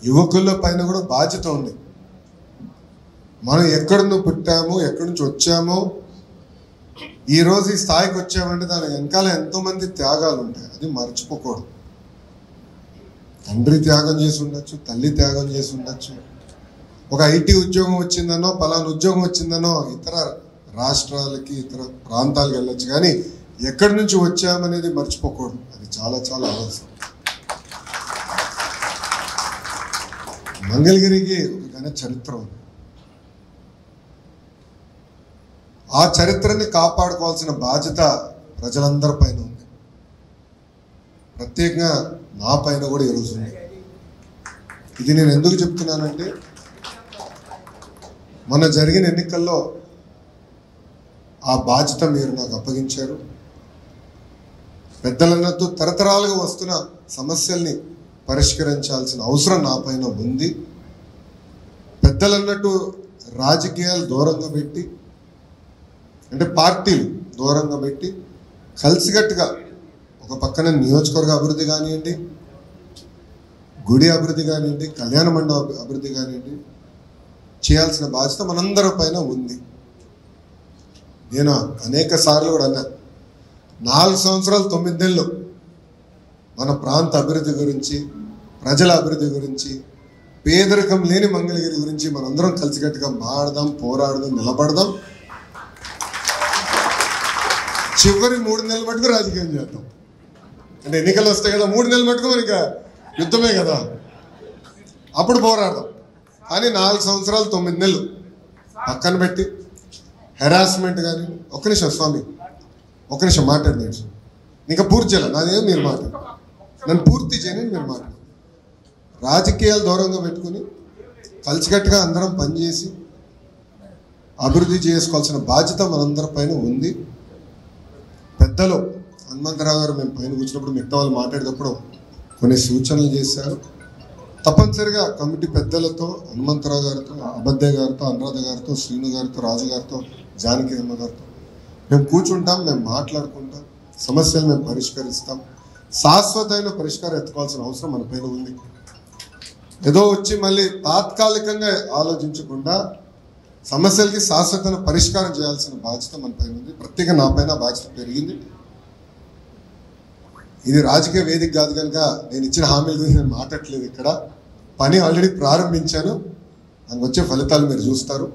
యువకుల పైన కూడా బాధ్యత ఉంది. మనం ఎక్కడి నుంచి పుట్టామో, ఎక్కడి నుంచి వచ్చామో, ఈరోజు ఈ స్థాయికి వచ్చామంటే దాని వెనకాల ఎంతోమంది త్యాగాలు ఉంటాయి. అది మర్చిపోకూడదు. తండ్రి త్యాగం చేసి ఉండొచ్చు, తల్లి త్యాగం చేసి ఉండొచ్చు. ఒక ఐటీ ఉద్యోగం వచ్చిందనో, పలానా ఉద్యోగం వచ్చిందనో ఇతర రాష్ట్రాలకి, ఇతర ప్రాంతాలకు వెళ్ళొచ్చు. కానీ ఎక్కడి నుంచి వచ్చామనేది మర్చిపోకూడదు. అది చాలా చాలా అవసరం. మంగళగిరికి ఒక ఘన చరిత్ర ఉంది. ఆ చరిత్రని కాపాడుకోవాల్సిన బాధ్యత ప్రజలందరి పైన ఉంది. ప్రత్యేకంగా నా పైన కూడా ఈరోజు ఉంది. ఇది నేను ఎందుకు చెప్తున్నానంటే, మొన్న జరిగిన ఎన్నికల్లో ఆ బాధ్యత మీరు నాకు అప్పగించారు. పెద్దలన్నట్టు తరతరాలుగా వస్తున్న సమస్యల్ని పరిష్కరించాల్సిన అవసరం నా పైన ఉంది. పెద్దలన్నట్టు రాజకీయాలు దూరంగా పెట్టి, అంటే పార్టీలు దూరంగా పెట్టి, కలిసికట్టుగా ఒక పక్కన నియోజకవర్గ అభివృద్ధి కానివ్వండి, గుడి అభివృద్ధి కానివ్వండి, కళ్యాణ మండప అభివృద్ధి కానివ్వండి, చేయాల్సిన బాధ్యత మనందరి పైన ఉంది. నేను అనేక సార్లు కూడా అన్నా, 4 సంవత్సరాలు 9 నెలలు మన ప్రాంత అభివృద్ధి గురించి, ప్రజల అభివృద్ధి గురించి, పేదరికం లేని మంగళగిరి గురించి మనందరం కలిసికట్టుగా మాడదాం, పోరాడదాం, నిలబడదాం. చివరి 3 నెలల మటుకు రాజకీయం చేద్దాం. అంటే ఎన్నికలు వస్తాయి కదా, 3 నెలల మటుకు మనకి యుద్ధమే కదా, అప్పుడు పోరాడదాం. కానీ 4 సంవత్సరాలు 9 నెలలు పక్కన పెట్టి హెరాస్మెంట్ కానీ, ఒక్క నిమిషం స్వామి, ఒక్క నిమిషం మాట్లాడి, నేను ఇంకా పూర్తి చేయాలి. నాదేం మీరు మాట్లాడు, నన్ను పూర్తి చేయని మీరు మాట్లాడు. రాజకీయాలు దూరంగా పెట్టుకుని కలిసికట్టుగా అందరం పనిచేసి అభివృద్ధి చేసుకోవాల్సిన బాధ్యత మనందరి పైన ఉంది. పెద్దలు హనుమంతరావు గారు మేము పైన కూర్చున్నప్పుడు మిగతా వాళ్ళు మాట్లాడేటప్పుడు కొన్ని సూచనలు చేశారు. తప్పనిసరిగా కమిటీ పెద్దలతో, హనుమంతరావు గారితో, అబద్దయ్య గారితో, అనురాధ గారితో, శ్రీను గారితో, రాజు గారితో, జానకి అమ్మ గారితో మేము కూర్చుంటాం, మేము మాట్లాడుకుంటాం, సమస్యలు మేము పరిష్కరిస్తాం. శాశ్వతమైన పరిష్కారం ఎత్తుకోవాల్సిన అవసరం మన పైన ఉంది. ఏదో వచ్చి మళ్ళీ తాత్కాలికంగా ఆలోచించకుండా సమస్యలకి శాశ్వతమైన పరిష్కారం చేయాల్సిన బాధ్యత మన పైన ఉంది. ప్రత్యేకంగా నా పైన బాధ్యత పెరిగింది. ఇది రాజకీయ వేదిక కాదు కనుక నేను ఇచ్చిన హామీల గురించి నేను మాట్లాడట్లేదు. ఇక్కడ పని ఆల్రెడీ ప్రారంభించాను, దానికి వచ్చే ఫలితాలు మీరు చూస్తారు.